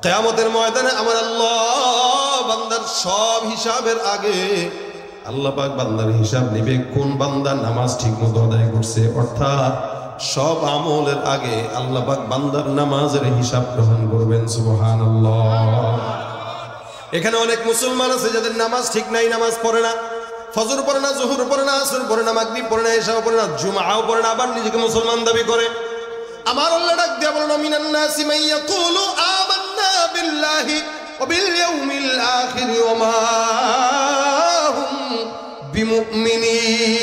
কিয়ামতের ময়দানে আমার আল্লাহ বান্দার সব হিসাবের আগে আল্লাহ পাক বান্দার হিসাব নেবে কোন বান্দা নামাজ ঠিকমতো আদায় করছে। অর্থাৎ সব আমলের আগে আল্লাহ পাক বান্দার নামাজের হিসাব গ্রহণ করবেন। সুবহানাল্লাহ। এখানে অনেক মুসলমান আছে যাদের নামাজ ঠিক নাই, নামাজ পড়ে না, ফজর পড়ে না, জোহর পড়ে না, আসর পড়ে না, মাগরিব পড়ে না, ইশাও পড়ে না, জুমআও পড়ে না, আবার নিজেকে মুসলমান দাবি করে। আমার আল্লাহ ডাক দিয়া বলেন, মিনান নাসি মান ইয়াকুলু আমান্না বিল্লাহি ওয়া বিল ইয়াউমিল আখির ওয়া মা হুম বিমুমিনিন।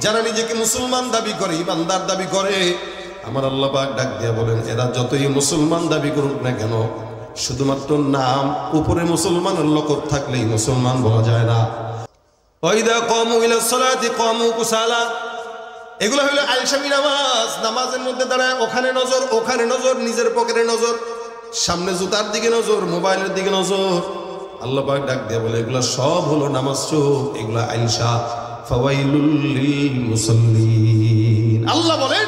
যারা নিজেকে মুসলমান দাবি করে, ইমানদার দাবি করে, আমার আল্লাহ পাক ডাক দিয়া বলেন, এরা যতই মুসলমান দাবি করুক না কেন, শুধুমাত্র নাম উপরে মুসলমানের লকব থাকলেই মুসলমান বলা যায় না। ওয়াইদা কামু ইলা সালাতি কামু কুসালা, এগুলো হলো আলসামি নামাজ। নামাজের মধ্যে দাঁড়ায় ওখানে নজর, ওখানে নজর, নিজের পকেটে নজর, সামনে জুতার দিকে নজর, মোবাইলের দিকে নজর। আল্লাহ পাক ডাক দিয়ে বলে, এগুলো সব হলো নামাজ চোখ, এগুলো আইলসা। ফাওয়াইলুল লিল মুসাল্লিন। আল্লাহ বলেন,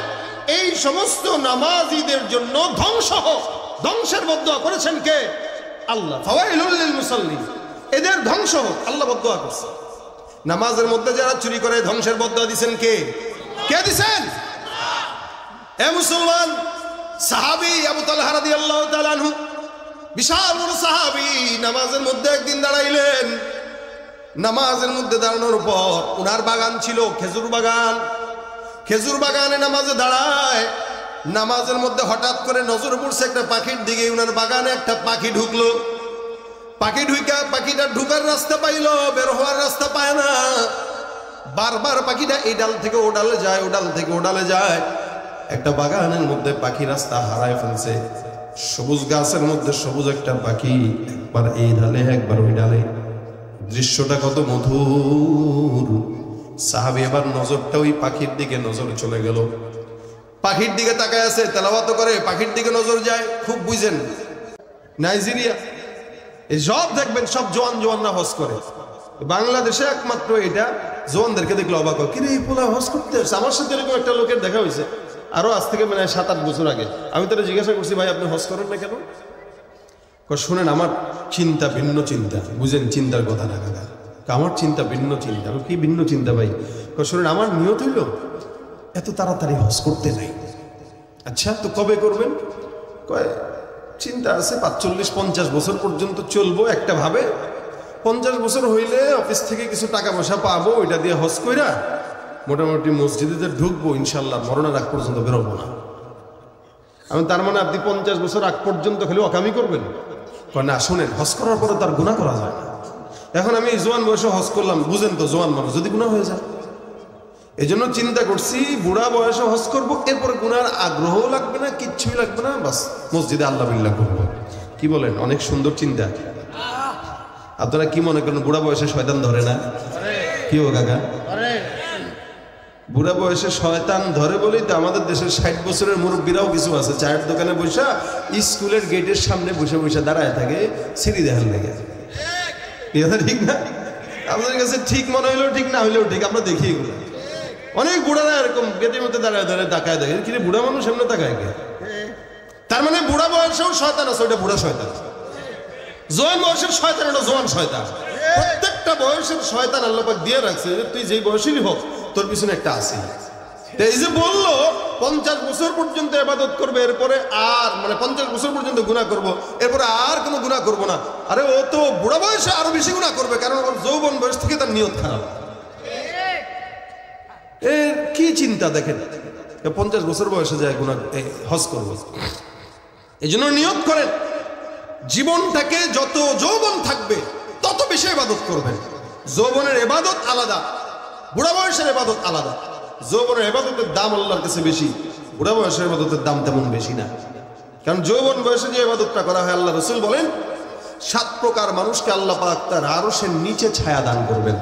এই সমস্ত নামাজীদের জন্য ধ্বংস হোক। ধ্বংসের বদদুয়া করেছেন কে? আল্লাহ। ফাওয়াইলুল লিল মুসাল্লিন, এদের ধ্বংস হোক, আল্লাহ বদদুয়া করছে। নামাজের মধ্যে যারা চুরি করে ধ্বংসের বদদুয়া দিবেন কে? কে দিবেন? এ মুসলমান, সাহাবী আবু তালহা রাদিয়াল্লাহু তাআলা আনহু, বিশাল বড় সাহাবী, নামাজের মধ্যে একদিন দাঁড়াইলেন। নামাজের মধ্যে দাঁড়ানোর পর উনার বাগান ছিল, খেজুর বাগান। খেজুর বাগানে নামাজে দাঁড়ায়, নামাজের মধ্যে হঠাৎ করে নজর পড়ছে একটা পাখির দিকে। উনার বাগানে একটা পাখি ঢুকলো। পাখি ঢুকা, পাখিটা ঢুকার রাস্তা পাইলো, বের হওয়ার রাস্তা পায় না। বারবার পাখিটা এই ডাল থেকে ও ডালে যায়, ও ডাল থেকে ও ডালে যায়। একটা বাগানের মধ্যে পাখি রাস্তা হারায় ফেলছে। সবুজ গাছের মধ্যে সবুজ একটা পাখি, একবার এই ডালে একবার ওই ডালে। দৃশ্যটা কত মধুর। সাহাবী এবার নজরটা ওই পাখির দিকে নজর চলে গেল। পাখির দিকে তাকায় আছে, তেলাওয়াত করে, পাখির দিকে নজর যায়। খুব বুঝেন, নাইজেরিয়া এই সব দেখবেন সব জোয়ানরা হজ করে। বাংলাদেশে একমাত্র এটা জোয়ানদেরকে দেখলে অবাক হয়, কিরে এই পোলা হজ করতে আসছে। আমার সাথে এরকম একটা লোকের দেখা হয়েছে আরো আজ থেকে মানে 7-8 বছর আগে। আমি তারা জিজ্ঞাসা করছি, ভাই আপনি হজ করেন না কেন? শোনেন, আমার চিন্তা ভিন্ন চিন্তা। বুঝেন চিন্তার কথা না কাকা, আমার চিন্তা ভিন্ন চিন্তা। কি ভিন্ন চিন্তা ভাই? শোনেন, আমার নিয়ত হইল এত তাড়াতাড়ি হজ করতে নাই। আচ্ছা, তো কবে করবেন? কয় চিন্তা আছে 45-50 বছর পর্যন্ত চলবো একটা ভাবে। 50 বছর হইলে অফিস থেকে কিছু টাকা পয়সা পাবো, ওইটা দিয়ে হজ কইরা মোটামুটি মসজিদে ঢুকবো, ইনশাল্লাহ মরণের আগ পর্যন্ত বেরোবো না। আমি তার মানে আপনি 50 বছর আগ পর্যন্ত খালি অকামি করবেন? না, শোনেন, হজ করার পরে তার গুনাহ করা যায় না। এখন আমি জোয়ান বয়সে হজ করলাম, বুঝেন তো, জোয়ান মানুষ যদি গুনাহ হয়ে যায়, এই জন্য চিন্তা করছি বুড়া বয়সে হজ করবো, এরপরে গুনার আগ্রহ লাগবে না, কিচ্ছুই লাগবে না, বাস মসজিদে আল্লাহ বিল্লাহ করবো। কি বলেন? অনেক সুন্দর চিন্তা। আপনারা কি মনে করেন বুড়া বয়সে শয়তান ধরে না? কি ও কাকা? বুড়া বয়সে শয়তান ধরে বলেই তো আমাদের দেশের 60 বছরের মুরব্বীরাও কিছু আছে, চায়ের দোকানে বসে, স্কুলের গেটের সামনে বসে বসে দাঁড়ায় থাকে, সিঁড়ি দেখার লেগে। ঠিক না? আপনাদের কাছে ঠিক মনে হইলেও ঠিক, না হইলেও ঠিক, আমরা দেখি এগুলো। অনেক বুড়ারা এরকম গেটের মধ্যে দাঁড়ায় দাঁড়ায় তাকায় দেখে, কিন্তু বুড়া মানুষ এমনি তাকায় কে? তার মানে বুড়া বয়সেও শয়তান আছে, ওটা বুড়া শয়তান। জোয়ান বয়সের শয়তান, ওটা জোয়ান শয়তান। প্রত্যেকটা বয়সের শয়তান আল্লাহ পাক দিয়ে রাখছে, যে তুই যেই বয়সেরই হোক তোর পিছনে একটা আছে। এই যে বললো 50 বছর পর্যন্ত ইবাদত করবে, এরপরে আর মানে 50 বছর পর্যন্ত গুনাহ করব, এরপরে আর কোনো গুনাহ করব না। আরে ও তো বুড়া বয়সে আরো বেশি গুনাহ করবে, কারণ ওর যৌবন বয়স থেকে তার নিয়ত খারাপ। এর কি চিন্তা দেখেন, 50 বছর বয়সে যায় গুনাহ হজ করব। এই জন্য নিয়ত করেন, জীবনটাকে যত যৌবন থাকবে তত বেশি ইবাদত করবেন। যৌবনের ইবাদত আলাদা, বুড়া বয়সের ইবাদত আলাদা। যৌবনের ইবাদতের দাম আল্লাহর কাছে বেশি, বুড়া বয়সের ইবাদতের দাম তেমন বেশি না। কারণ যৌবন বয়সে যে ইবাদতটা করা হয়, আল্লাহ রাসূল বলেন 7 প্রকার মানুষকে আল্লাহ পাক তার আরশের নিচে ছায়া দান করবেন।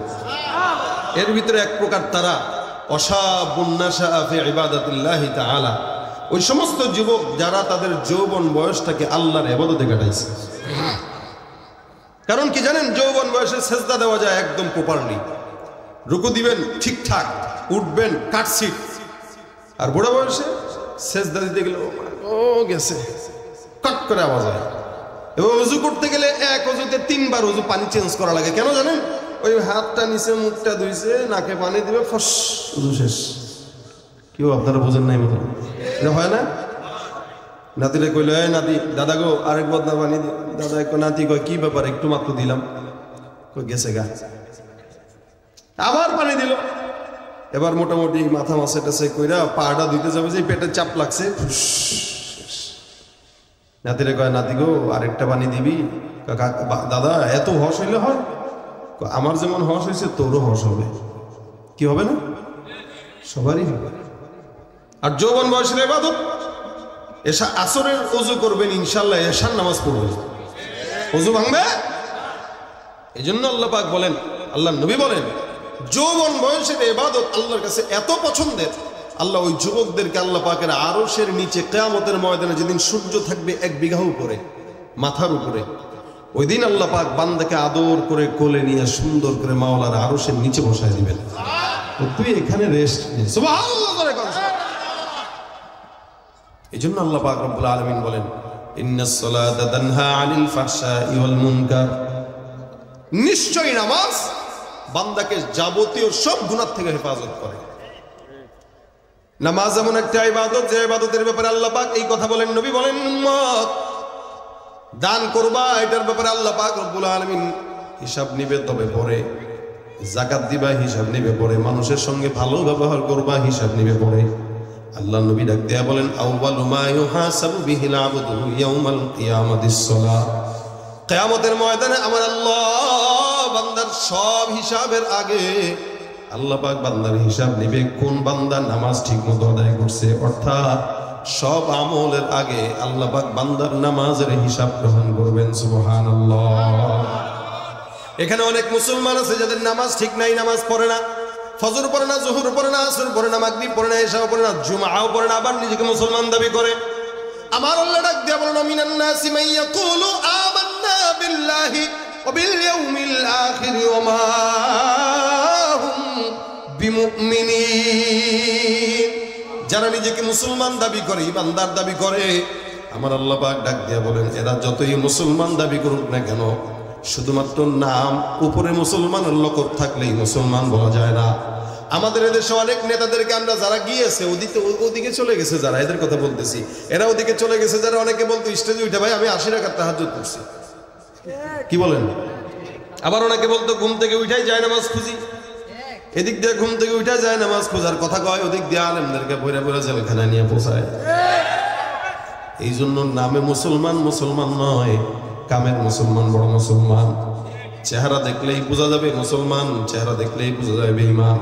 এর ভিতরে এক প্রকার তারা অশাবুন নাশাআ ফি ইবাদাতিল্লাহি তাআলা, ওই সমস্ত যুবক যারা তাদের যৌবন বয়সটাকে আল্লাহর ইবাদতে কাটাইছে। কারণ কি জানেন, যৌবন বয়সে সেজদা দেওয়া যায় একদম প্রপারলি, রুকু দিবেন ঠিকঠাক, উঠবেন কাটসিট। আর বুড়া বয়সে সেজদা দিতে গেলে ও গেছে, কট করে আওয়াজ হয়। এবং উজু করতে গেলে এক অজুতে 3 বার উজু পানি চেঞ্জ করা লাগে। কেন জানেন? ওই হাতটা নিচে, মুখটা ধুইছে, নাকে পানি দিবে, ফস উজু শেষ। কেউ আপনারা বোঝেন নাই মতো হয় না? নাতিরে কইল, এই নাতি, দাদা গো আরেক বদনা পানি দি। দাদা এক নাতি কয়, কি ব্যাপার, একটু মাত্র দিলাম। কই গেছে গা, আবার পানি দিল। এবার মোটামুটি মাথা মাসে টাসে কইরা পাটা ধুইতে যাবে, যে পেটে চাপ লাগছে। নাতিরে কয়, নাতি গো আরেকটা পানি দিবি? দাদা এত হস হইলে হয়? আমার যেমন হস হয়েছে তোরও হস হবে। কি হবে না? সবারই হবে। আর যৌবন বয়সের ইবাদত, এসা আসরের ওযু করবেন ইনশাআল্লাহ, এশার নামাজ পড়বেন, ওযু ভাঙবে। এই জন্য আল্লাহ পাক বলেন, আল্লাহ নবী বলেন, যৌবন বয়সের ইবাদত আল্লাহর কাছে এত পছন্দের, আল্লাহ ওই যুবকদেরকে আল্লাহ পাকের আরশের নিচে কিয়ামতের ময়দানে, যেদিন সূর্য থাকবে 1 বিঘা উপরে মাথার উপরে, ওই দিন আল্লাহ পাক বান্দাকে আদর করে কোলে নিয়ে সুন্দর করে মাওলার আরশের নিচে বসায় দিবেন। তুই এখানে রেস্ট নে, সুবহানাল্লাহ করে কোন। এই জন্য আল্লাহ পাক রব্বুল আলামিন বলেন, ইন্নাস সালাতা তানহা আনিল ফাহশাই ওয়াল মুনকার। নিশ্চয়ই নামাজ বান্দাকে যাবতীয় সব গুনাহ থেকে হেফাজত করে। নামাজ এমন একটা ইবাদত, যে ইবাদতের ব্যাপারে আল্লাহ পাক এই কথা বলেন, নবী বলেন, উম্মত দান করবা, এটার ব্যাপারে আল্লাহ পাক রব্বুল আলামিন হিসাব নিবে, তবে পরে যাকাত দিবা, হিসাব নিবে পরে মানুষের সঙ্গে ভালো ব্যবহার করবা, হিসাব নিবে পরে। আল্লাহ নবী ডাক দেয়া বলেন, আউয়ালু মা ইউহাসাবু বিহিল আবদু ইয়াউমাল কিয়ামাতিস সালাহ। কিয়ামতের ময়দানে আমার আল্লাহ বান্দার সব হিসাবের আগে আল্লাহ পাক বান্দার হিসাব নিবে কোন বান্দা নামাজ ঠিকমতো আদায় করছে। অর্থাৎ সব আমলের আগে আল্লাহ পাক বান্দার নামাজের হিসাব গ্রহণ করবেন। সুবহানাল্লাহ। এখানে অনেক মুসলমান আছে যাদের নামাজ ঠিক নাই, নামাজ পড়ে না, ফজর পড়ে না, জোহর পড়ে না, আসর পড়ে না, মাগরিব পড়ে না, ইশাও পড়ে না, জুমআও পড়ে না, আবার নিজেকে মুসলমান দাবি করে। আমার আল্লাহ ডাক দিয়া বলেন, মিনান নাসি মান ইয়াকুলু আমান্না বিল্লাহি ওয়া বিল ইয়াউমিল আখির ওয়া মা হুম বিমুমিনিন। যারা নিজেকে মুসলমান দাবি করে, ইমানদার দাবি করে, আমার আল্লাহ পাক ডাক দিয়া বলেন, এরা যতই মুসলমান দাবি করুক না কেন, শুধুমাত্র নাম উপরে মুসলমানের লকব থাকলেই মুসলমান বলা যায় না। আমাদের এদেশে অনেক নেতাদেরকে আমরা, যারা গিয়েছে ওদিকে চলে গেছে, যারা এদের কথা বলতেছি, এরা ওদিকে চলে গেছে, যারা অনেকে বলতো স্টেজে উঠে, ভাই আমি 80 রাকাত তাহাজ্জুদ পড়ছি। কি বলেন? আবার অনেকে বলতো ঘুম থেকে উঠাই যায় নামাজ খুঁজি, এদিক দিয়ে ঘুম থেকে উঠা যায় নামাজ খোঁজার কথা কয়, ওদিক দিয়ে আলেমদেরকে বইরা বইরা জেলখানা নিয়ে পৌঁছায়। এই জন্য নামে মুসলমান মুসলমান নয়, কামের মুসলমান বড় মুসলমান। চেহারা দেখলেই বোঝা যাবে মুসলমান, চেহারা দেখলেই বোঝা যাবে বেঈমান।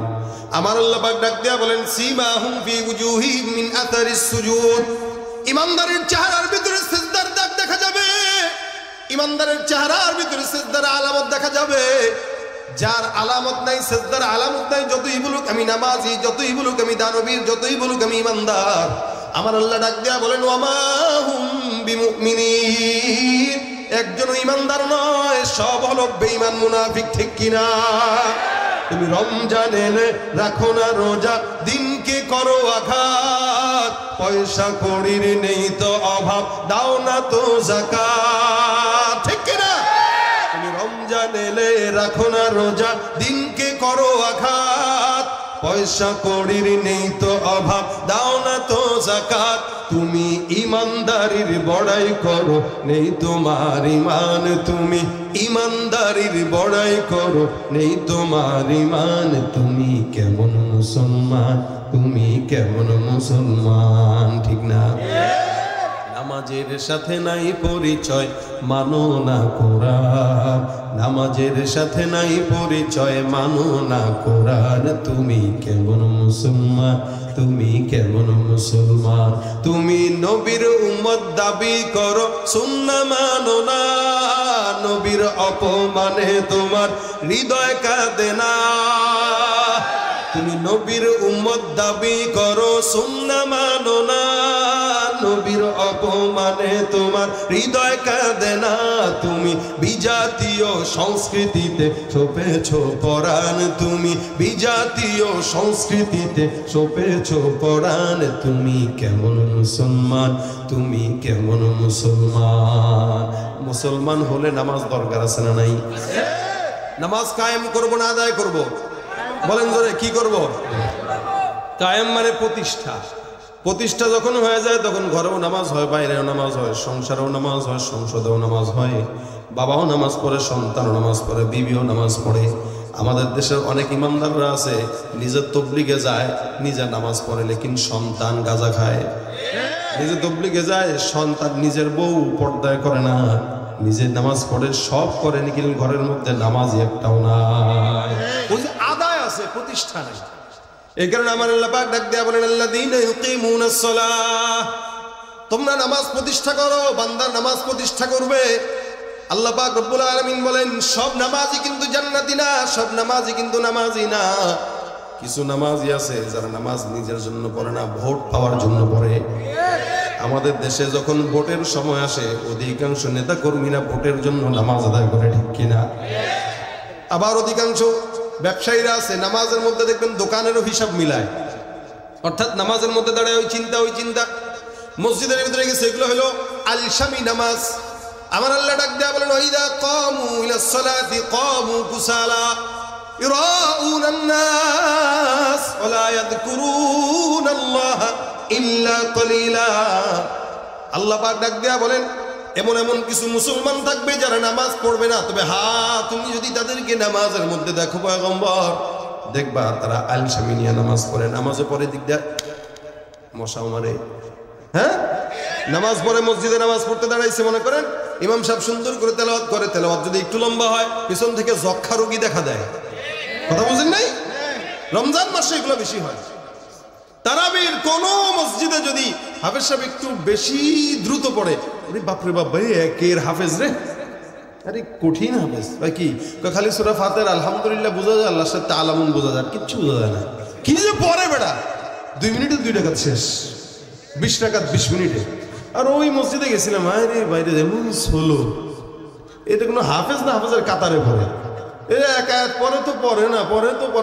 আমার আল্লাহ পাক ডাক দিয়া বলেন, সীমাহুম ফি উজুহিহিম মিন আথারিস সুজুদ। ইমানদারের চেহারার ভিতরে সিজদার দাগ দেখা যাবে, ইমানদারের চেহারার ভিতরে সিজদার আলামত দেখা যাবে। যার আলামত নাই, সিজদার আলামত নাই, যতই বলুক আমি নামাজি, যতই বলুক আমি দানবীর, যতই বলুক আমি ইমানদার, আমার আল্লাহ ডাক দিয়া বলেন, ওয়া মা হুম বিমুমিনিন। একজন ইমানদার নয়, সব হলো বেঈমান মুনাফিক। ঠিক কিনা? তুমি রমজান এলে রাখো না রোজা, দিনকে করো আঘাত, পয়সা কড়ির নেই তো অভাব, দাও না তো যাকাত। ঠিক কিনা? তুমি রমজান এলে রাখো না রোজা, দিনকে করো আঘাত, পয়সা কড়ির নেই তো অভাব, দাও না তো যাকাত। তুমি ইমানদারির বড়াই করো, নেই তোমার ইমান, তুমি ইমানদারির বড়াই করো, নেই তোমার ইমান। তুমি কেমন মুসলমান, তুমি কেমন মুসলমান? ঠিক না? নামাজের সাথে নাই পরিচয়, মানো না কোরআন। নামাজের সাথে নাই পরিচয়, মানো না কোরআন। তুমি কেমন মুসলমান, তুমি কেমন মুসলমান? তুমি নবীর উম্মত দাবি করো, সুন্নাহ মানো না, নবীর অপমানে তোমার হৃদয় কাঁদে না। তুমি নবীর উম্মত দাবি করো, সুন্নাহ মানো না, নবীর অপমানে তোমার হৃদয় কাঁদে না, তুমি বিজাতীয় সংস্কৃতিতে সপেছ পরাণ, তুমি বিজাতীয় সংস্কৃতিতে সপেছ পরাণ। তুমি কেমন মুসলমান, তুমি কেমন মুসলমান? মুসলমান হলে নামাজ দরকার আছে না নাই? নামাজ কায়েম করব না আদায় করব? বলেন জোরে, কি করব? কায়েম মানে প্রতিষ্ঠা। প্রতিষ্ঠা যখন হয়ে যায় তখন ঘরেও নামাজ হয়, বাইরেও নামাজ হয়, সংসারেও নামাজ হয়, সংসদেও নামাজ হয়, বাবাও নামাজ পড়ে, সন্তানও নামাজ পড়ে, বিবিও নামাজ পড়ে। আমাদের দেশের অনেক ইমানদাররা আছে নিজের তবলিগে যায়, নিজে নামাজ পড়ে, লেকিন সন্তান গাঁজা খায়। নিজে তবলিগে যায়, সন্তান, নিজের বউ পর্দায় করে না, নিজে নামাজ পড়ে, সব করে, কিন্তু ঘরের মধ্যে নামাজই একটাও নাই। ওই যে আদায় আছে, প্রতিষ্ঠা নাই। এই কারণে আমার আল্লাহ পাক ডাক দেয়া বলেন, আল্লাযীনা ইউকিমুনাস সালাহ, তোমরা নামাজ প্রতিষ্ঠা করো। বান্দা নামাজ প্রতিষ্ঠা করবে। আল্লাহ পাক রব্বুল আলামিন বলেন, সব নামাজি কিন্তু জান্নাতি না, সব নামাজি কিন্তু নামাজি না। কিছু নামাজি আছে যারা নামাজ নিজের জন্য পড়ে না, ভোট পাওয়ার জন্য পড়ে। আমাদের দেশে যখন ভোটের সময় আসে অধিকাংশ নেতা কর্মীরা ভোটের জন্য নামাজ আদায় করে, ঠিক কিনা? আবার অধিকাংশ ব্যবসায়ীরা আছে নামাজের মধ্যে দেখবেন দোকানেরও হিসাব মিলায়, অর্থাৎ নামাজের মধ্যে দাঁড়ায় ওই চিন্তা। মসজিদের ভিতরে গেছে, এগুলো হলো আলসামি নামাজ। আমার আল্লাহ ডাক দেয়া বলেন, ওয়াইদা কামু ইলাস সালাতি কামু কুসালা ইরাউনান নাস ওয়ালা ইয়াযকুরুনাল্লাহা ইল্লা কলিলা। আল্লাহ পাক ডাক দেয়া বলেন, এমন এমন কিছু মুসলমান থাকবে যারা নামাজ পড়বে না, তবে তুমি যদি তাদেরকে নামাজের মধ্যে দেখো পয়গম্বর, দেখবা তারা আলসামি নিয়ে নামাজ পড়ে। নামাজে পড়ে দিক দেয়া মশাও মারে, হ্যাঁ, নামাজ পড়ে, মসজিদে নামাজ পড়তে দাঁড়াইছে, মনে করেন ইমাম সাহেব সুন্দর করে তেলাওয়াত করে, তেলাওয়াত যদি একটু লম্বা হয় পিছন থেকে যক্ষা রোগী দেখা দেয়। কথা বুঝেন নাই? রমজান মাসে এগুলো বেশি হয়। তারাবির কোন মসজিদে যদি হাফেজ সাহেব একটু বেশি দ্রুত পড়ে, আরে বাপরে বাপ ভাই, একের হাফেজ রে, আরে কঠিন হাফেজ ভাই। কি খালি সূরা ফাতিহা আলহামদুলিল্লাহ বোঝা যায়, আল্লাহর সাথে আলামুন বোঝা যায়, কিচ্ছু বোঝা যায় না। কি যে পড়ে বেটা, 2 মিনিটে 2 রাকাত শেষ, 20 রাকাত 20 মিনিটে। আর ওই মসজিদে গেছিলাম, আরে বাইরে যেমন হলো, এটা কোনো হাফেজ না, হাফেজের কাতারে পড়ে। এক আয়াত পরে তো পড়ে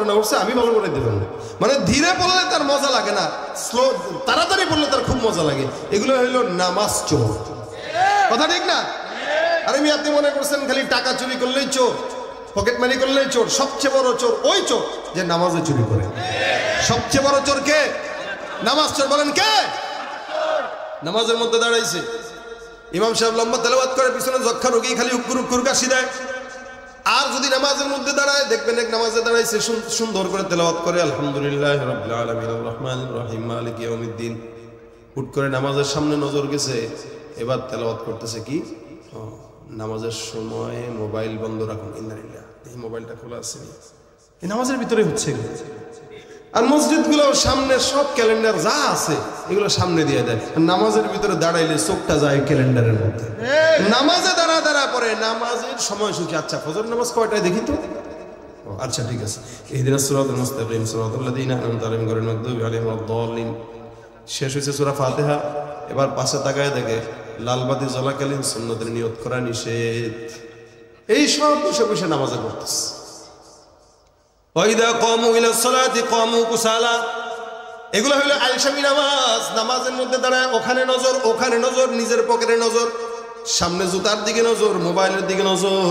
না, উঠছে আমি ভালো করে দেবেন। মানে ধীরে পড়লে তার মজা লাগে না, স্লো তাড়াতাড়ি পড়লে তার খুব মজা লাগে। এগুলো হইল নামাজ চোর। কথা ঠিক না? আরে আপনি মনে করছেন খালি টাকা চুরি করলেই চোর, পকেট মানি করলেই চোর? সবচেয়ে বড় চোর ওই চোর যে নামাজে চুরি করে। সবচেয়ে বড় চোর কে? নামাজ চোর। বলেন কে? নামাজের মধ্যে দাঁড়াইছে, ইমাম সাহেব লম্বা তেলাওয়াত করে, পিছনে যক্ষা রোগী খালি উক্কুর উক্কুর কাশি দেয়। আর যদি নামাজের মধ্যে দাঁড়ায়, দেখবেন এক নামাজে দাঁড়াইছে, সুন্দর করে তেলাওয়াত করে, আলহামদুলিল্লাহ রাব্বিল আলামিন আর রহমানির রহিম মালিক ইয়াউমিদ্দিন। হুট করে নামাজের সামনে নজর গেছে, এবার তেলাওয়াত করতেছে কি? নামাজের সময় মোবাইল বন্ধ রাখুন, ইন্নালিল্লাহ, এই মোবাইলটা খোলা আছে, এই নামাজের ভিতরে হচ্ছে। আর মসজিদগুলো সামনে সব ক্যালেন্ডার যা আছে এগুলো সামনে দিয়ে দেয়। নামাজের ভিতরে দাঁড়াইলে চোখটা যায় ক্যালেন্ডারের মধ্যে। নামাজে দাঁড়া পরে নামাজের সময়সূচি, আচ্ছা ফজর নামাজ কয়টায় দেখি তো, আচ্ছা ঠিক আছে, ইহদিনাস সিরাতাল মুস্তাকিম সিরাতাল লাযীনা আন'আমতা আলাইহিম গায়রিল মাগদুবি আলাইহিম ওয়ালাদ-দাল্লিন। শেষ হয়েছে সূরা ফাতিহা। এবার পাশে তাকায় দেখে লালবাতি জ্বলাকালীন সুন্নতের নিয়ত করা নিষেধ। এই সব বসে বসে নামাজে পড়তেছে। ওয়াইদা কামু ইলাস সালাতি কামু কুসালা, এগুলো হলো আলসামি নামাজ। নামাজের মধ্যে দাঁড়ায় ওখানে নজর, ওখানে নজর, নিজের পকেটে নজর, সামনে জুতার দিকে নজর, মোবাইলের দিকে নজর।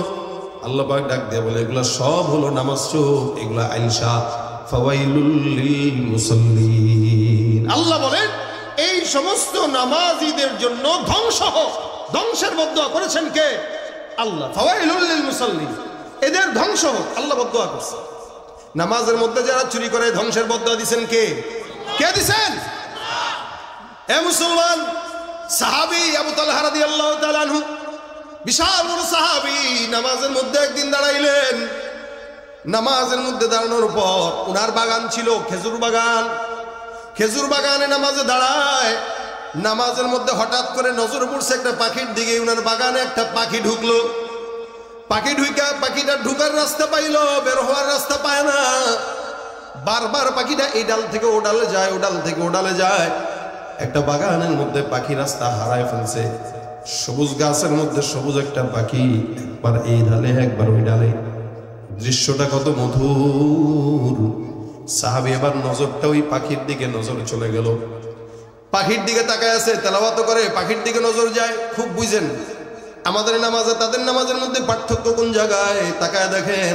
আল্লাহ পাক ডাক দিয়ে বলে, এগুলো সব হলো নামাজ চোর, এগুলো আলসা। ফাওয়াইলুল লিল মুসাল্লিন। আল্লাহ বলেন, এই সমস্ত নামাজীদের জন্য ধ্বংস হোক। ধ্বংসের বদদুয়া করেছেন কে? আল্লাহ। ফাওয়াইলুল লিল মুসাল্লিন, এদের ধ্বংস হোক, আল্লাহ বদদুয়া করছে। নামাজের মধ্যে যারা চুরি করে ধ্বংসের বদদুয়া দিবেন কে? কে দিবেন? এ মুসলমান, সাহাবী আবু তালহা রাদিয়াল্লাহু তাআলা আনহু, বিশাল বড় সাহাবী, নামাজের মধ্যে একদিন দাঁড়াইলেন। নামাজের মধ্যে দাঁড়ানোর পর উনার বাগান ছিল, খেজুর বাগান। খেজুর বাগানে নামাজে দাঁড়ায়, নামাজের মধ্যে হঠাৎ করে নজর পড়ছে একটা পাখির দিকে। উনার বাগানে একটা পাখি ঢুকলো। পাখিটা ঢুকার রাস্তা পাইলো, বের হওয়ার রাস্তা পায় না। বারবার পাখিটা এই ডাল থেকে ও ডালে যায়, ও ডাল থেকে ও ডালে যায়। একটা বাগানের মধ্যে পাখি রাস্তা হারায় ফেলছে। সবুজ গাছের মধ্যে সবুজ একটা পাখি, একবার এই ডালে একবার ওই ডালে। দৃশ্যটা কত মধুর। সাহাবী এবার নজরটা ওই পাখির দিকে নজর চলে গেল। পাখির দিকে তাকায় আছে, তেলাওয়াত করে, পাখির দিকে নজর যায়। খুব বুঝেন আমাদের নামাজে তাদের নামাজের মধ্যে পার্থক্য কোন জায়গায়। তাকায় দেখেন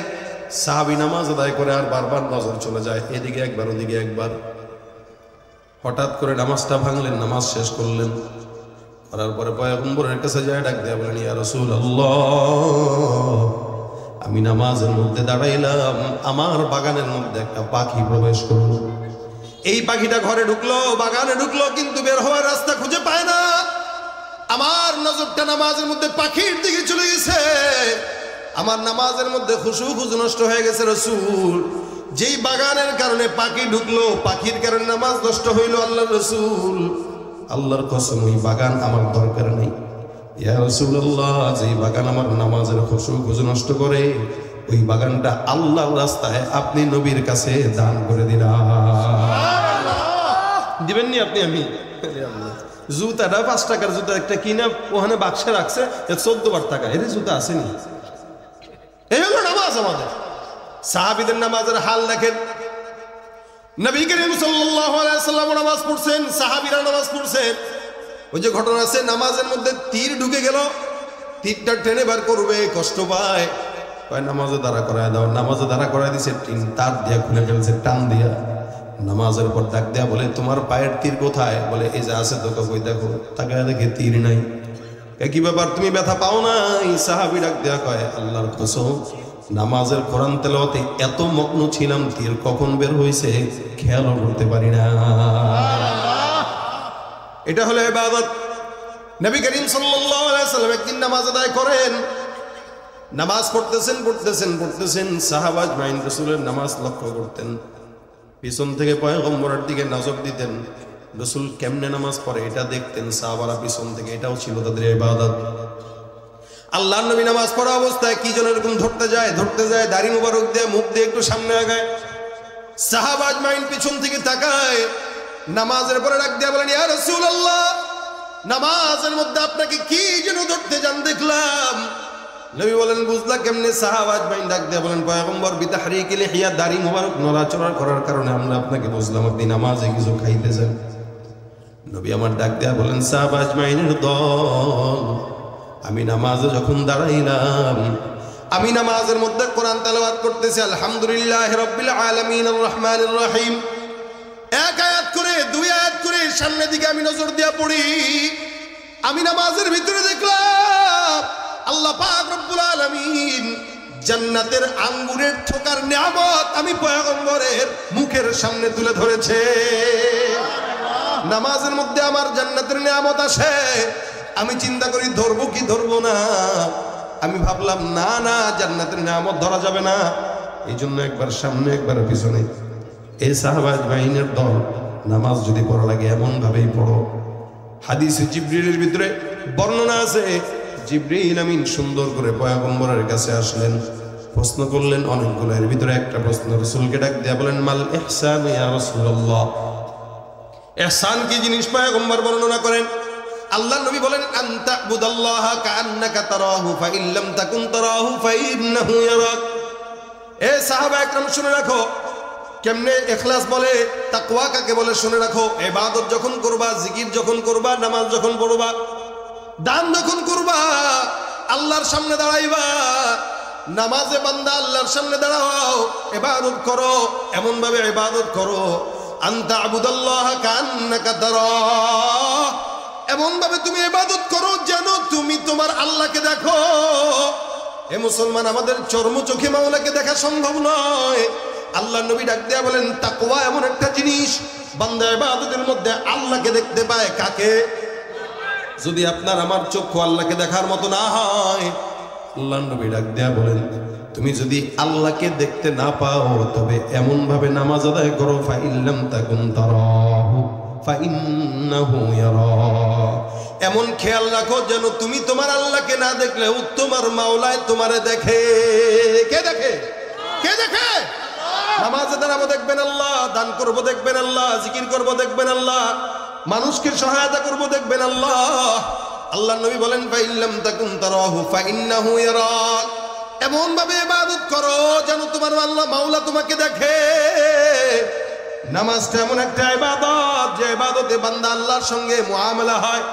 সাহাবী নামাজ আদায় করে আর বারবার নজর চলে যায় এদিকে একবার ওদিকে একবার। হঠাৎ করে নামাজটা ভাঙলেন, নামাজ শেষ করলেন, করার পরে পয়গম্বরের কাছে যায় ডাক দেয়া বলেন, ইয়া রাসূলুল্লাহ, আমি নামাজের মধ্যে দাঁড়াইলাম, আমার বাগানের মধ্যে একটা পাখি প্রবেশ করলো। এই পাখিটা ঘরে ঢুকলো, বাগানে ঢুকলো, কিন্তু বের হওয়ার রাস্তা খুঁজে পায় না। আমার নজরটা নামাজের মধ্যে পাখির দিকে চলে গেছে। আমার নামাজের মধ্যে খুশু নষ্ট হয়ে গেছে। রাসূল, যেই বাগানের কারণে পাখি ঢুকলো, পাখির কারণে নামাজ নষ্ট হইল। আল্লাহর রাসূল, আল্লাহর কসম ওই বাগান আমার দরকার নেই। ইয়া রাসূলুল্লাহ, যেই বাগান আমার নামাজের খুশু নষ্ট করে, ওই বাগানটা আল্লাহর রাস্তায় আপনি নবীর কাছে দান করে দিলাম। দিবেননি আপনি? আমি জুতাটা 5 টাকার জুতা একটা কিনা ওখানে বাক্সে রাখছে, 14 বার টাকা। এর জুতা আসেনি। এই হলো নামাজ আমাদের। সাহাবীদের নামাজের হাল দেখেন। নবী করিম সাল্লাল্লাহু আলাইহি ওয়াসাল্লাম নামাজ পড়ছেন, সাহাবীরা নামাজ পড়ছেন। ওই যে ঘটনা আছে, নামাজের মধ্যে তীর ঢুকে গেল, তীরটা টেনে বার করবে, কষ্ট পায়, নামাজে দাঁড়া করায় দাও। নামাজে দাঁড়া করায় দিছে, তার দিয়া খুলে ফেলছে টান দিয়া। নামাজের পর ডাক দেয়া বলে, তোমার পায়ের তীর কোথায়? বলে, এই যে আছে তো। কই দেখো। তাকে দেখে তীর নাই। কি ব্যাপার, তুমি ব্যথা পাও নাই? সাহাবী ডাক দেয়া কয়, আল্লাহর কসম, নামাজের কোরআন তেলাওয়াতে এত মগ্ন ছিলাম, তীর কখন বের হইছে খেয়ালও করতে পারি না। এটা হলো ইবাদত। নবী করিম সাল্লাল্লাহু আলাইহি ওয়াসাল্লাম একদিন নামাজ আদায় করেন, নামাজ পড়তেছেন। সাহাবা আজমাইন রাসূলের নামাজ লক্ষ্য করতেন, পিছন থেকে পয়গম্বরের দিকে নজর দিতেন। রাসূল কেমনে নামাজ পড়ে এটা দেখতেন, সাহাবারা পিছন থেকে। এটাও ছিল তাদের ইবাদত। আল্লাহর নবী নামাজ পড়া অবস্থায় কি যেন এরকম ধরতে যায়, দাড়ি মুবারক দিয়ে মুখ দিয়ে একটু সামনে আগায়। সাহাবা আজমাইন পিছন থেকে তাকায়, নামাজের পরে ডাক দিয়ে বলেন, ইয়া রাসূলুল্লাহ, নামাজের মধ্যে আপনাকে কি যেন ধরতে যান দেখলাম। নবী বলেন, বুঝলা কেমনে? সাহাবা আজমাইন ডাক দিয়ে বলেন, পয়গম্বর, বিতাহরিকিল লিহিয়া, দাড়ি মুবারক নড়াচড়া করার কারণে আমরা আপনাকে বুঝলাম আপনি নামাজে কিছু খাইতেছেন। নবী আমার ডাক দেয়া বলেন, সাহাবা আজমাইনের দল, আমি নামাজে যখন দাঁড়াইলাম, আমি নামাজের মধ্যে কোরআন তেলাওয়াত করতেছি, আলহামদুলিল্লাহি রাব্বিল আলামিন আর রহমানির রহিম, এক আয়াত করে 2 আয়াত করে সামনের দিকে আমি নজর দিয়া পড়ি। আমি নামাজের ভিতরে দেখলাম আল্লাহ পাক রব্বুল আলামিন জান্নাতের আঙ্গুরের ঠোকার নিয়ামত আমি পয়গম্বরের মুখের সামনে তুলে ধরেছে। নামাজের মধ্যে আমার জান্নাতের নিয়ামত আসে, আমি চিন্তা করি ধরবো কি ধরবো না। আমি ভাবলাম না, জান্নাতের নিয়ামত ধরা যাবে না, এই জন্য একবার সামনে একবার পিছনে। এই সাহাবা আজমাইনের দল নামাজ যদি পড়া লাগে এমন ভাবেই পড়ো। হাদিসে জিবরিলের ভিতরে বর্ণনা আছে, জিবরিল আমিন সুন্দর করে পয়গম্বরের কাছে আসলেন, প্রশ্ন করলেন অনেকগুলো। এর ভিতরে একটা প্রশ্ন রাসূলকে ডাক দিয়া বলেন, মাল ইহসান ইয়া রাসূলুল্লাহ, ইহসান কি জিনিস? পয়গম্বর বর্ণনা করেন। আল্লাহর নবী বলেন, আনতা বুদাল্লাহা কাআন্নাকা তারাহু ফাইন লাম তাকুন তারাহু ফাইন্নাহু ইয়ারাক। এ সাহাবা একরাম শুনে রাখো, কেমনে ইখলাস বলে, তাকওয়া কাকে বলে শুনে রাখো। ইবাদত যখন করবা, জিকির যখন করবা, নামাজ যখন পড়বা, দান যখন করবা, আল্লাহর সামনে দাঁড়াইবা, নামাজে বান্দা আল্লাহর সামনে দাঁড়াও, ইবাদত করো, এমন ভাবে ইবাদত করো, আনতা আবুদাল্লাহা কাআন্নাকা তারাহু, এমন ভাবে তুমি ইবাদত করো যেন তুমি তোমার আল্লাহকে দেখো। এ মুসলমান, আমাদের চর্ম চোখে মাওলাকে দেখা সম্ভব নয়। আল্লাহ নবী ডাক দেয়া বলেন, তাকওয়া এমন একটা জিনিস, বান্দা ইবাদতের মধ্যে আল্লাহকে দেখতে পায়। কাকে? যদি আপনার আমার চক্ষু আল্লাহকে দেখার মতো না হয়, আল্লাহ নবী ডাক দেয়া বলেন, তুমি যদি আল্লাহকে দেখতে না পাও তবে এমন ভাবে নামাজ আদায় করো, ফাইন লাম তাকুন তারাহু ফাইন্নাহু ইয়ারা, এমন খেয়াল রাখো যেন তুমি তোমার আল্লাহকে না দেখলেও তোমার মাওলায় তোমারে দেখে। কে দেখে? কে দেখে? নামাজে দাঁড়াবো দেখবেন আল্লাহ, দান করবো দেখবেন আল্লাহ, জিকির করবো দেখবেন আল্লাহ, মানুষকে সহায়তা করব দেখবেন আল্লাহ। আল্লাহ নবী বলেন ফাইল্লাম তাকুন তারাহু ফাইন্নাহু ইয়ারাক। এমন ভাবে ইবাদত করো যেন তোমার আল্লাহ মাওলা তোমাকে দেখে। নামাজটা এমন একটা ইবাদত যে ইবাদতে বান্দা আল্লাহর সঙ্গে মুআমালা হয়।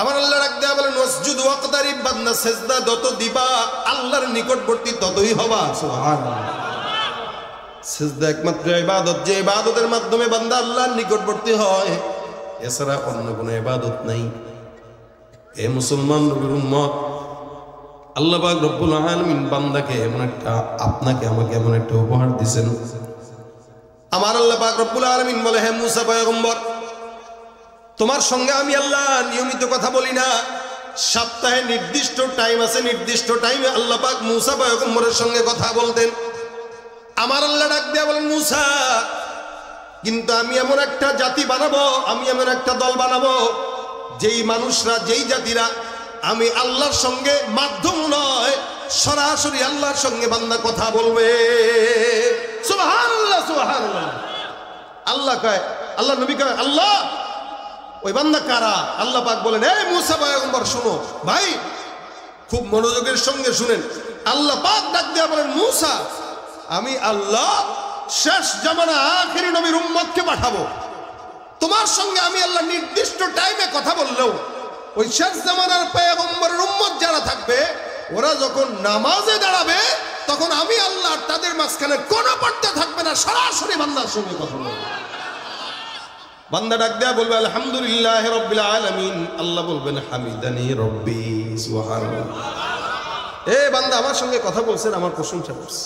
আমার আল্লাহ রাখ দেয়া বলেন ওয়াসজুদ ওয়াকতারিব, বান্দা সিজদা যত দিবা আল্লাহর নিকটবর্তী ততই হবা। সুবহানাল্লাহ। সিজদা একমাত্র ইবাদত যে ইবাদতের মাধ্যমে বান্দা আল্লাহর নিকটবর্তী হয়, এছাড়া অন্য কোনো ইবাদত নাই। এ মুসলমান নবীর উম্মত, আল্লাহ পাক রব্বুল আলামিন বান্দাকে এমন একটা, আপনাকে আমাকে এমন একটা উপহার দিয়েছেন। আমার আল্লাহ পাক রব্বুল আলামিন বলে, হে মুসা পয়গম্বর, তোমার সঙ্গে আমি আল্লাহ নিয়মিত কথা বলি না। সপ্তাহে নির্দিষ্ট টাইম আছে, নির্দিষ্ট টাইমে আল্লাহ পাক মুসা পয়গম্বরের সঙ্গে কথা বলতেন। আমার আল্লাহ ডাক দিয়া বলেন, মুসা, কিন্তু আমি এমন একটা জাতি বানাবো, আমি এমন একটা দল বানাবো, যেই মানুষরা, যেই জাতিরা আমি আল্লাহর সঙ্গে মাধ্যম নয়, সরাসরি আল্লাহর সঙ্গে বান্দা কথা বলবে। সুবহানাল্লাহ, সুবহানাল্লাহ। আল্লাহ কয়, আল্লাহ নবী কয়, আল্লাহ ওই বান্দা কারা? আল্লাহ পাক বলেন, এই মুসা পয়গম্বর শুনো ভাই, খুব মনোযোগের সঙ্গে শুনেন। আল্লাহ পাক ডাক দিয়া বলেন, মুসা, আমি আল্লাহ শেষ জামানা আখেরি নবীর উম্মতকে পাঠাবো। তোমার সঙ্গে আমি আল্লাহ নির্দিষ্ট টাইমে কথা বললেও ওই শেষ জামানার পয়গম্বরের উম্মত যারা থাকবে, ওরা যখন নামাজে দাঁড়াবে তখন আমি আল্লাহ তাদের মাঝখানে কোনো পর্দা থাকবে না, সরাসরি বান্দার সঙ্গে কথা বলবে। বান্দা ডাক দেয়া বলবে আলহামদুলিল্লাহ রাব্বিল আলামিন, আল্লাহ বলবেন হামিদানি রব্বি। সুবহানাল্লাহ। এ বান্দা আমার সঙ্গে কথা বলছেন, আমার প্রশংসা করছে।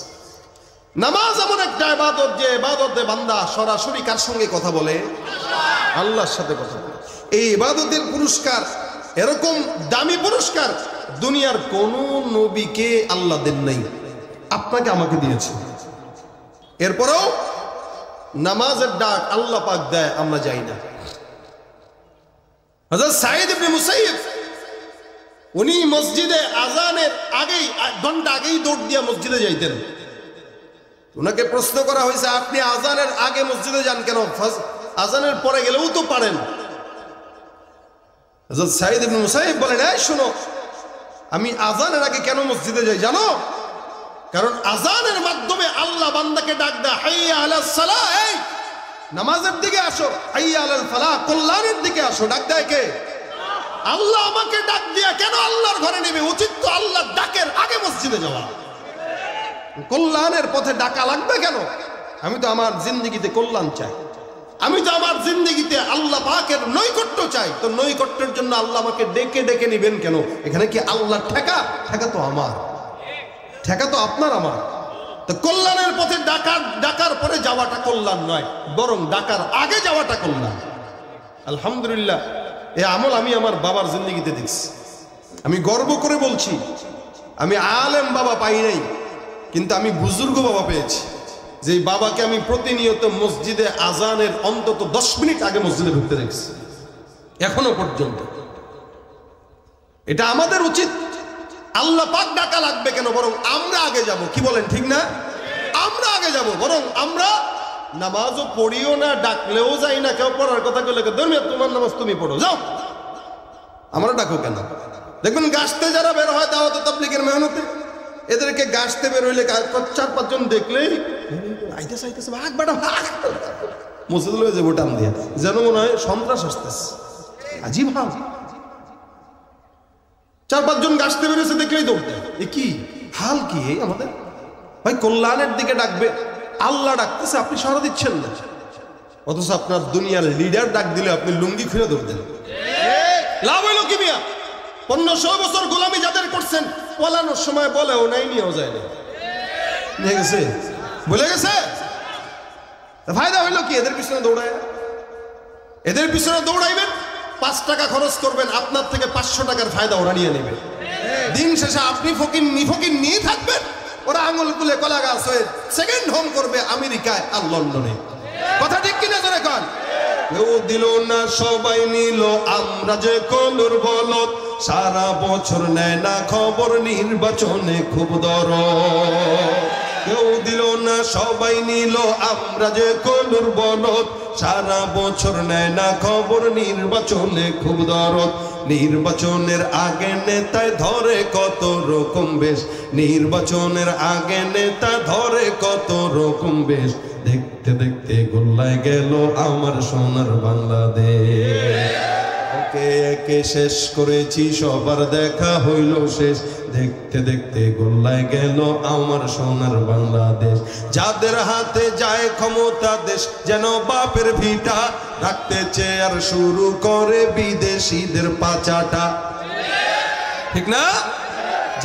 নামাজ এমন একটা ইবাদত যে ইবাদতে বান্দা সরাসরি কার সঙ্গে কথা বলে? আল্লাহর সাথে কথা বলে। এই ইবাদতের পুরস্কার, এরকম দামি পুরস্কার দুনিয়ার কোন নবীকে আল্লাহ দেন নাই, আপনাকে আমাকে দিয়েছে। এরপরেও নামাজের ডাক আল্লাহ পাক দেয়, আমরা যাই না। হযরত সাঈদ ইবনে মুসাইয়্যিব, উনি মসজিদে আজানের আগেই, ঘন্টা আগেই দৌড় দিয়া মসজিদে যাইতেন। ওনাকে প্রশ্ন করা হয়েছে, আপনি আজানের আগে মসজিদে যান কেন? আজানের পরে গেলেও তো পারেন। হযরত সাঈদ ইবনে মুসাইয়্যিব বলেন, এই শোনো, আমি আজানের আগে কেন মসজিদে যাই জানো? কারণ আজানের মাধ্যমে আল্লাহ বান্দাকে ডাক দেয়, হাইয়া আলাস সালাহ, এই নামাজের দিকে আসো, হাইয়া আলাল ফালাহ, কল্যাণের দিকে আসো। ডাক দেয় কে? আল্লাহ আমাকে ডাক দিয়া কেন আল্লাহর ঘরে নেবে? উচিত তো আল্লাহর ডাকের আগে মসজিদে যাওয়া। কল্যাণের পথে ডাকা লাগবে কেন? আমি তো আমার জিন্দেগিতে কল্যাণ চাই, আমি তো আমার জিন্দেগিতে আল্লাহ পাকের নৈকট্য চাই। তো নৈকট্যের জন্য আল্লাহ আমাকে ডেকে ডেকে নিবেন কেন? এখানে কি আল্লাহ ঠেকা? ঠেকা তো আমার, ঠেকা তো আপনার আমার। তো কল্যাণের পথে ডাকার পরে যাওয়াটা কল্যাণ নয়, বরং ডাকার আগে যাওয়াটা কল্যাণ। আলহামদুলিল্লাহ, এই আমল আমি আমার বাবার জিন্দেগিতে দেখছি। আমি গর্ব করে বলছি, আমি আলেম বাবা পাই নাই, কিন্তু আমি বুজুর্গ বাবা পেয়েছি। যে বাবাকে আমি প্রতিনিয়ত মসজিদে আজানের অন্তত 10 মিনিট আগে মসজিদে ঢুকতে দেখছি, এখনো পর্যন্ত। এটা আমাদের উচিত। আল্লাহ পাক ডাকা লাগবে কেন? বরং আমরা আগে যাব। কি বলেন, ঠিক না? আমরা আগে যাব, বরং আমরা নামাজও পড়িও না, ডাকলেও যাই না। কেউ পড়ার কথা বলে, ধর্মীয় তোমার নামাজ তুমি পড়ো, যাও, আমরা ডাকো কেন? দেখবেন গাছতে যারা বের হয় দাওয়াত তাবলীগের মেহনতে, এদেরকে গাছতে বের হইলে 4-5 জন দেখলেই আইতেছে আইতেছে, ভাগ বাড়া ভাগ, মসজিদ লয়ে যাবো টান দিয়ে, যেন মনে হয় সন্ত্রাস আসতেছে। আজীব হাল। 4-5 জন গাছতে বেরোছে দেখলেই দৌড়তে। এ কি হাল? কি আমাদের ভাই? কল্যাণের দিকে ডাকবে, আল্লাহ ডাকতেছে, আপনি সাড়া দিচ্ছেন না। অথচ আপনার দুনিয়ার লিডার ডাক দিলে আপনি লুঙ্গি খুলে দৌড়তেন। লাভ হইল কি মিয়া? 1500 বছর গোলামি যাদের করছেন, পলানোর সময় বলেও নাই, নিয়েও যায় না, নিয়ে গেছে, বলে গেছে। ফায়দা হইল কি? এদের পিছনে দৌড়ায়, এদের পিছনে দৌড়াইবেন, 5 টাকা খরচ করবেন, আপনার থেকে 500 টাকার ফায়দা ওরা নিয়ে নেবে। দিন শেষে আপনি ফকির নিয়ে থাকবেন, ওরা আঙুল কুলে কলা গাছ হয়ে সেকেন্ড হোম করবে আমেরিকায় আর লন্ডনে। কথা ঠিক কিনা জোরে কন? কেউ দিল না, সবাই নিল, আমরা যে কলুর বলদ, সারা বছর নেয় না খবর, নির্বাচনে খুব দরদ। কেউ দিল না সবাই নিল, আমরা যে কলুর বলদ, সারা বছর নেয় না খবর, নির্বাচনে খুব দরদ। নির্বাচনের আগে নেতায় ধরে কত রকম বেশ, নির্বাচনের আগে নেতা ধরে কত রকম বেশ, দেখতে দেখতে গোল্লায় গেল আমার সোনার বাংলাদেশ। একে একে শেষ করেছি সবার দেখা হইল শেষ, দেখতে দেখতে গোল্লায় গেল আমার সোনার বাংলাদেশ। যাদের হাতে যায় ক্ষমতা দেশ যেন বাপের ভিটা, রাখতে চেয়ার শুরু করে বিদেশিদের পাচাটা, ঠিক না?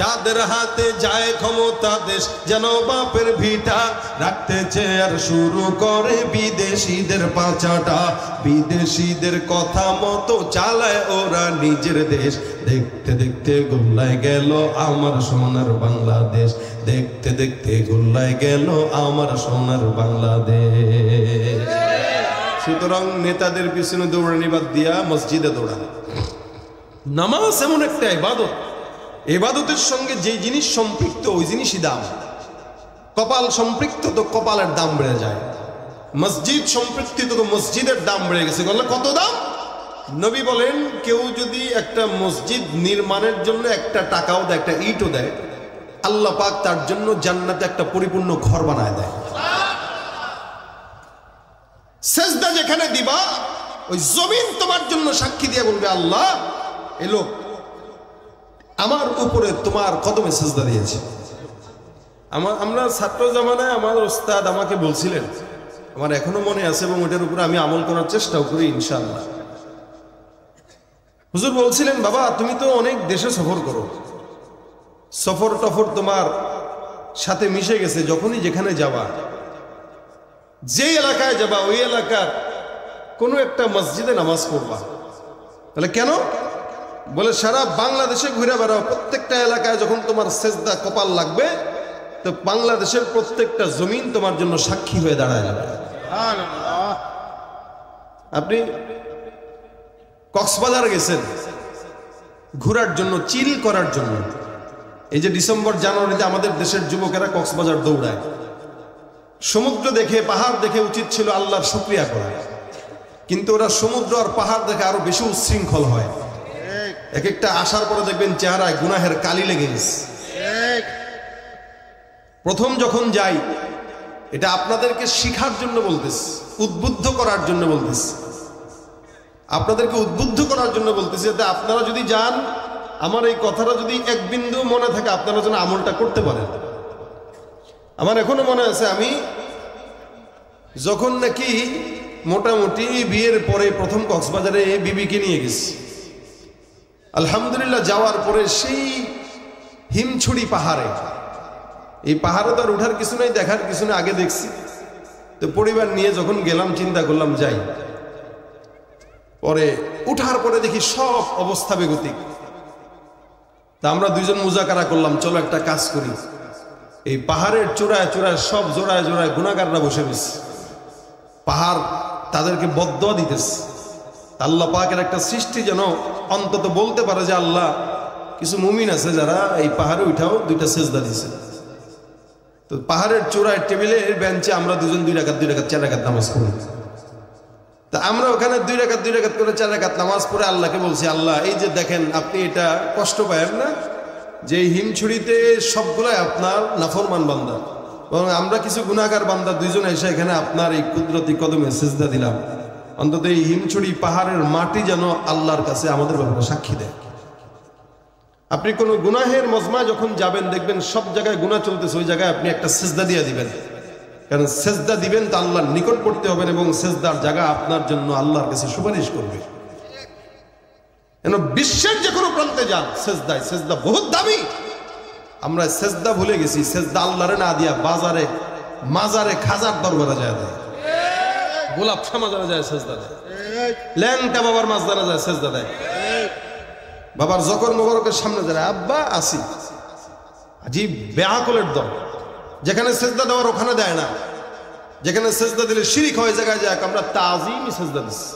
যাদের হাতে যায় ক্ষমতা দেশ যেন বাপের ভিটা, রাখতে চেয়ার শুরু করে বিদেশিদের পাচাটা। বিদেশিদের কথা মতো চালায় ওরা নিজের দেশ, দেখতে দেখতে গোল্লায় গেল আমার সোনার বাংলাদেশ, দেখতে দেখতে গোল্লায় গেল আমার সোনার বাংলাদেশ। সুতরাং নেতাদের পিছনে দৌড়ানি বাদ দিয়া মসজিদে দৌড়ান। নামাজ এমন একটা ইবাদত, ইবাদতের সঙ্গে যে জিনিস সম্পৃক্ত ওই জিনিসই দাম। কপাল সম্পৃক্ত তো কপালের দাম বেড়ে যায়, মসজিদ সম্পৃক্ত তো মসজিদের দাম বেড়ে গেছে। বললে কত দাম? নবী বলেন কেউ যদি একটা মসজিদ নির্মাণের জন্য একটা টাকাও দেয়, একটা ইটও দেয়, আল্লাহ পাক তার জন্য জান্নাতে একটা পরিপূর্ণ ঘর বানায় দেয়। সেজদা যেখানে দিবা ওই জমিন তোমার জন্য সাক্ষী দিয়ে বলবে আল্লাহ এ লোক আমার উপরে তোমার কদমে সেজদা দিয়েছে। আমরা ছাত্র জামানায় আমার ওস্তাদ আমাকে বলছিলেন, আমার এখনো মনে আছে এবং ওটার উপরে আমি আমল করার চেষ্টাও করি ইনশাআল্লাহ। হুজুর বলছিলেন বাবা তুমি তো অনেক দেশে সফর করো, সফর টফর তোমার সাথে মিশে গেছে, যখনই যেখানে যাবা, যে এলাকায় যাবা ওই এলাকার কোনো একটা মসজিদে নামাজ পড়বা। তাহলে কেন? বলে সারা বাংলাদেশে ঘুরে বেড়াও, প্রত্যেকটা এলাকায় যখন তোমার সেজদা কপাল লাগবে তো বাংলাদেশের প্রত্যেকটা জমিন তোমার জন্য সাক্ষী হয়ে দাঁড়ায় যাবে। আপনি কক্সবাজার গেছেন ঘোরার জন্য, চিল করার জন্য। এই যে ডিসেম্বর জানুয়ারিতে আমাদের দেশের যুবকেরা কক্সবাজার দৌড়ায়, সমুদ্র দেখে পাহাড় দেখে উচিত ছিল আল্লাহর শুকরিয়া করা, কিন্তু ওরা সমুদ্র আর পাহাড় দেখে আরো বেশি উচ্ছৃঙ্খল হয়। এক একটা আসার পরে দেখবেন চেহারায় গুনাহের কালি লেগে গেছে। প্রথম যখন যাই, এটা আপনাদেরকে শিখার জন্য বলতেছি, উদ্বুদ্ধ করার জন্য বলতেছি, আপনাদেরকে উদ্বুদ্ধ করার জন্য বলতেছি, যাতে আপনারা যদি যান, আমার এই কথাটা যদি এক বিন্দু মনে থাকে আপনারা যেন আমলটা করতে পারেন। আমার এখনো মনে আছে আমি যখন নাকি মোটামুটি বিয়ের পরে প্রথম কক্সবাজারে বিবিকে নিয়ে গেছি, আলহামদুলিল্লাহ যাওয়ার পরে সেই হিমছড়ি পাহাড়ে, এই পাহাড়ে তো আর উঠার কিছু নেই, দেখার কিছু নেই, আগে দেখছি তো পরিবার নিয়ে যখন গেলাম চিন্তা করলাম যাই, পরে উঠার পরে দেখি সব অবস্থা বেগতিক। তা আমরা দুইজন মুজাকারা করলাম, চলো একটা কাজ করি, এই পাহাড়ের চূড়ায় চূড়ায় সব জোড়ায় জোড়ায় গুনাহগাররা বসে রয়েছে, পাহাড় তাদেরকে বদদোয়া দিতেছে। আল্লাহ পাকের একটা সৃষ্টি যেন অন্তত বলতে পারে যে আল্লাহ কিছু মুমিন আছে যারা এই পাহাড়ে উঠাও দুইটা সেজদা দিছে। তো পাহাড়ের চূড়ায় টেবিলে বেঞ্চে আমরা দুজন 2 রাকাত 2 রাকাত 4 রাকাত নামাজ পড়ি। তা আমরা ওখানে 2 রাকাত 2 রাকাত করে 4 রাকাত নামাজ পড়ে আল্লাহকে বলছি, আল্লাহ এই যে দেখেন আপনি এটা কষ্ট পায়েন না যে হিমছড়িতে সবগুলাই আপনার নাফরমান বান্দা, বরং আমরা কিছু গুনাহগার বান্দা দুইজন এসে এখানে আপনার এই কুদরতি কদমে সেজদা দিলাম, অন্তত এই হিমছড়ি পাহাড়ের মাটি যেন আল্লাহর কাছে আমাদের ব্যাপারে সাক্ষী দেয়। আপনি কোনো গুনাহের মজমায় যখন যাবেন দেখবেন সব জায়গায় গুনাহ চলতেছে, ওই জায়গায় আপনি একটা সেজদা দিয়ে দিবেন, কারণ সেজদা দিবেন তো আল্লাহর নিকট পড়তে হবেন এবং সেজদার জায়গা আপনার জন্য আল্লাহর কাছে সুপারিশ করবে। বিশ্বের যে কোনো প্রান্তে যান সেজদায়, সেজদা বহুত দামি। আমরা সেজদা ভুলে গেছি, সেজদা আল্লাহরে না দিয়া বাজারে মাজারে খাজার দরবারে যায় দেয়, গোলাপ মাজারে যায় সেজদা দেয়, ল্যাংটা বাবার মাজারে যায় সেজদা দেয়, বাবার জকর মোবারকের সামনে যায় আব্বা আসি, আজীব বেআকলের দল। যেখানে সেজদা দেওয়ার ওখানে দেয় না, যেখানে সেজদা দিলে শিরিক হয় জায়গায় যায় আমরা তাজিমি সেজদা দিচ্ছি।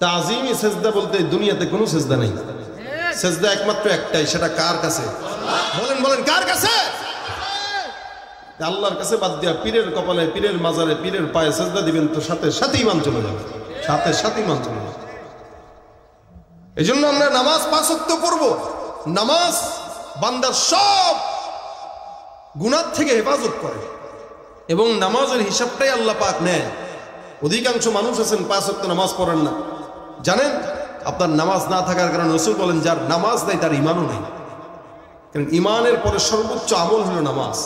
তাজিমি সেজদা বলতে দুনিয়াতে কোনো সেজদা নেই, সেজদা একমাত্র একটাই, সেটা কার কাছে? বলেন বলেন কার কাছে? আল্লাহর কাছে বাদ দিয়া পীরের কপালে, পীরের মাজারে, পীরের পায়ে সেজদা দিবেন তো সাথে সাথে ঈমান চলে যাবে, সাথে সাথে ঈমান চলে যাবে। এই জন্য আমরা নামাজ 5 ওয়াক্ত পড়ব। নামাজ বান্দার সব গুনাহ থেকে হেফাজত করে এবং নামাজের হিসাবটাই আল্লাহ পাক নেয়। অধিকাংশ মানুষ আছেন 5 ওয়াক্ত নামাজ পড়েন না। জানেন আপনার নামাজ না থাকার কারণে রাসূল বলেন যার নামাজ নেই তার ঈমানও নেই। কারণ ঈমানের পরে সর্বোচ্চ আমল হলো নামাজ।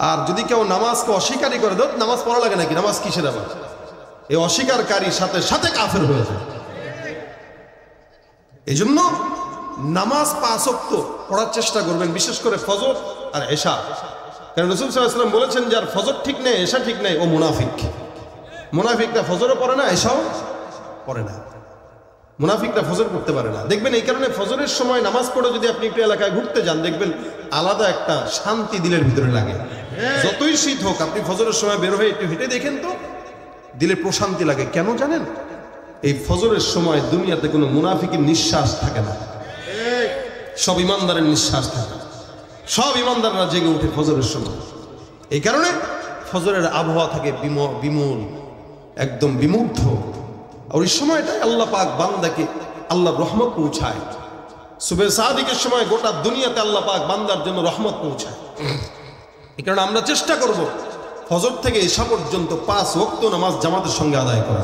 আর যদি কেউ নামাজকে অস্বীকারই করে, ধর নামাজ পড়া লাগে নাকি, নামাজ কিসের আবার, এই অস্বীকারী সাথে সাথে কাফের হয়ে যায়। এই জন্য নামাজ 5 ওয়াক্ত পড়ার চেষ্টা করবেন, বিশেষ করে ফজর আর এশা। কারণ রাসূল সাল্লাল্লাহু আলাইহি ওয়াসাল্লাম বলেছেন যার ফজর ঠিক নেই, এশা ঠিক নেই, ও মুনাফিক। মুনাফিকরা ফজরও পড়ে না, এশাও পড়ে না। মুনাফিকরা ফজর পড়তে পারে না। দেখবেন এই কারণে ফজরের সময় নামাজ পড়ে যদি আপনি একটু এলাকায় ঘুরতে যান, দেখবেন আলাদা একটা শান্তি দিলের ভিতরে লাগে। যতই শীত হোক আপনি ফজরের সময় বের হয়ে একটু হেঁটে দেখেন তো, দিলে প্রশান্তি লাগে। কেন জানেন? এই ফজরের সময় দুনিয়াতে কোনো মুনাফিকের নিঃশ্বাস থাকে না, সব ইমানদারের নিঃশ্বাস থাকে, সব ইমানদাররা জেগে উঠে ফজরের সময়। এই কারণে ফজরের আবহাওয়া থাকে বিমূল, একদম বিমুগ্ধ। আর ওই সময়টাই আল্লাহ পাক বান্দাকে আল্লাহর রহমত পৌঁছায়। সুবে সাদিকের সময় গোটা দুনিয়াতে আল্লাহ পাক বান্দার জন্য রহমত পৌঁছায়। এই কারণে আমরা চেষ্টা করব ফজর থেকে এশা পর্যন্ত 5 ওয়াক্ত নামাজ জামাতের সঙ্গে আদায় করা,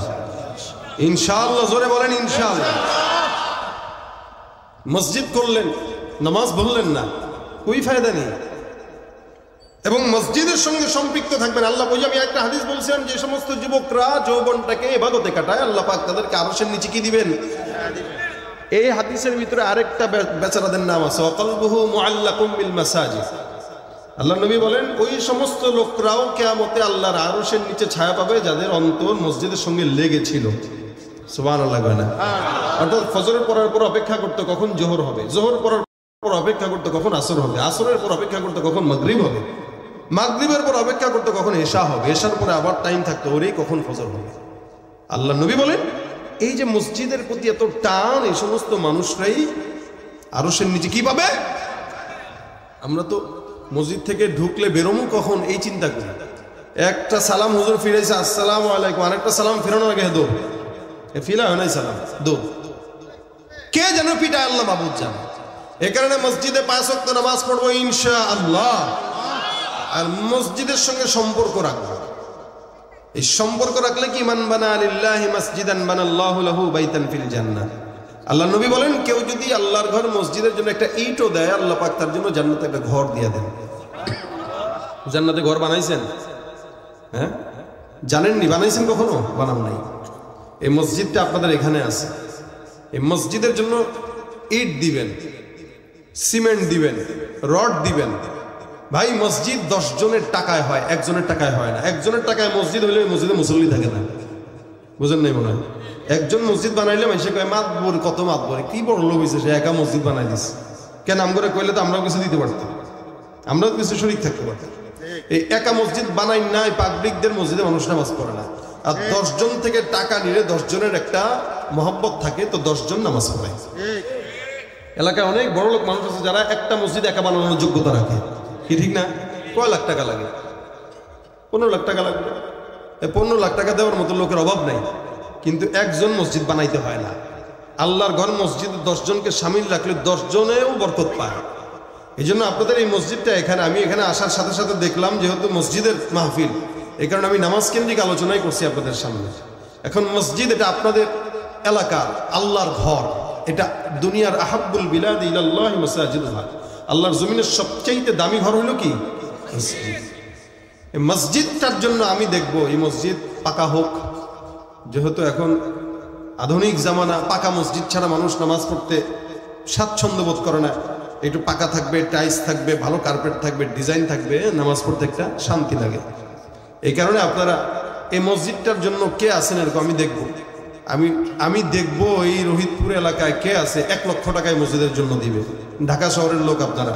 ইনশাআল্লাহ। জোরে বলেন ইনশাআল্লাহ। মসজিদ করলেন, নামাজ বললেন না, কোই ফায়দা নেই। এবং মসজিদের সঙ্গে সম্পৃক্ত থাকবেন। আল্লাহ বলি, আমি একটা হাদিস বলছিলাম যে সমস্ত যুবকরা যৌবনটাকে ইবাদতে কাটায় আল্লাহ পাক তাদেরকে আরশের নিচে কি দিবেন। এই হাদিসের ভিতরে আরেকটা বেচারাদের নাম আছে, ওয়াকলবুহু মুআল্লাকুম বিল মাসাজিদ। আল্লাহ নবী বলেন ওই সমস্ত লোকরাও কিয়ামতে আল্লাহর আরশের নিচে ছায়া পাবে যাদের অন্তর মসজিদের সঙ্গে লেগেছিল। সুবহানাল্লাহ। অর্থাৎ ফজরের পড়ার পর অপেক্ষা করতে কখন জোহর হবে, জোহর পড়ার পর অপেক্ষা করতে কখন আসর হবে, আসরের পর অপেক্ষা করতে কখন মাগরিব হবে, মাগরিবের পর অপেক্ষা করতে কখন এশা হবে, এশার পরে আবার টাইম থাকতে ওরেই কখন ফজর হবে। আল্লাহ নবী বলেন এই যে মসজিদের প্রতি এত টান, এই সমস্ত মানুষরাই আরশের নিচে কি পাবে। আমরা তো মসজিদ থেকে ঢুকলে বেরোমু কখন এই চিন্তা করি। একটা সালাম হুজুর ফিরেছে, আসসালামু আলাইকুম, আরেকটা সালাম ফেরানোর আগে দৌড়, ফিরা হয় নাই সালাম, দৌড়। কে যেন পিটায় আল্লাহ মাবুদ জানে। এ কারণে মসজিদে 5 ওয়াক্ত নামাজ পড়বো ইনশাআল্লাহ। আর মসজিদের সঙ্গে সম্পর্ক রাখবো। এই সম্পর্ক রাখলে কি, মান বানা লিল্লাহি মাসজিদান বানাল্লাহু লাহু বাইতান ফিল জান্নাহ। আল্লাহ নবী বলেন কেউ যদি আল্লাহর ঘর মসজিদের জন্য একটা ইটও দেয়, আল্লাহ পাক তার জন্য জান্নাতে একটা ঘর দিয়ে দেন। জান্নাতে ঘর বানাইছেন? হ্যাঁ, জানেননি? বানাইছেন কখনো? বানান নাই। এই মসজিদটা আপনাদের এখানে আছে। এই মসজিদের জন্য ইট দিবেন, সিমেন্ট দিবেন, রড দিবেন। ভাই মসজিদ 10 জনের টাকায় হয়, একজনের টাকায় হয় না। একজনের টাকায় মসজিদ হইলে মসজিদে মুসল্লি থাকে না, বুঝেন নাই মনে হয়? একজন মসজিদ বানাইলে মানুষে কয় মাতবর, কত মাতবর, কি বড় লোক হয়েছে সে একা মসজিদ বানাই দিচ্ছে। কেন আম করে কইলে তো আমরাও কিছু দিতে পারতাম, আমরাও কিছু শরীক থাকতে পারতাম। এই একা মসজিদ বানাই নাই, পাবলিকদের মসজিদে মানুষ নামাজ পড়ে না। আর 10 জন থেকে টাকা নিলে 10 জনের একটা মহব্বত থাকে, তো 10 জন নামাজ পড়ে। এলাকায় অনেক বড় লোক মানুষ আছে যারা একটা মসজিদ একা বানানোর যোগ্যতা রাখে, কি ঠিক না? কয় লাখ টাকা লাগে? 15 লাখ টাকা লাগবে। 15 লাখ টাকা দেওয়ার মতো লোকের অভাব নাই, কিন্তু একজন মসজিদ বানাইতে হয় না। আল্লাহর ঘর মসজিদে 10 জনকে সামিল রাখলে 10 জনেও বরকত পায়। এই জন্য আপনাদের এই মসজিদটা এখানে, আমি এখানে আসার সাথে সাথে দেখলাম যেহেতু মসজিদের মাহফিল, এই কারণে আমি নামাজ কেন্দ্রিক আলোচনাই করছি আপনাদের সামনে। এখন মসজিদ এটা আপনাদের এলাকার আল্লাহর ঘর, এটা দুনিয়ার আহাব্বুল বিলাদ ইলাল্লাহি মাসাজিদুহা। আল্লাহর জমিনের সবচেয়ে দামি ঘর হলো কি? মসজিদ। এই মসজিদটার জন্য আমি দেখব এই মসজিদ পাকা হোক। যেহেতু এখন আধুনিক জামানা, পাকা মসজিদ ছাড়া মানুষ নামাজ পড়তে স্বাচ্ছন্দ্য বোধ করে না। একটু পাকা থাকবে, টাইলস থাকবে, ভালো কার্পেট থাকবে, ডিজাইন থাকবে, নামাজ পড়তে একটা শান্তি লাগে। এই কারণে আপনারা এই মসজিদটার জন্য কে আছেন এরকম আমি দেখব। আমি দেখব এই রোহিতপুর এলাকায় কে আছে 1 লক্ষ টাকায় মসজিদের জন্য দিবে। ঢাকা শহরের লোক আপনারা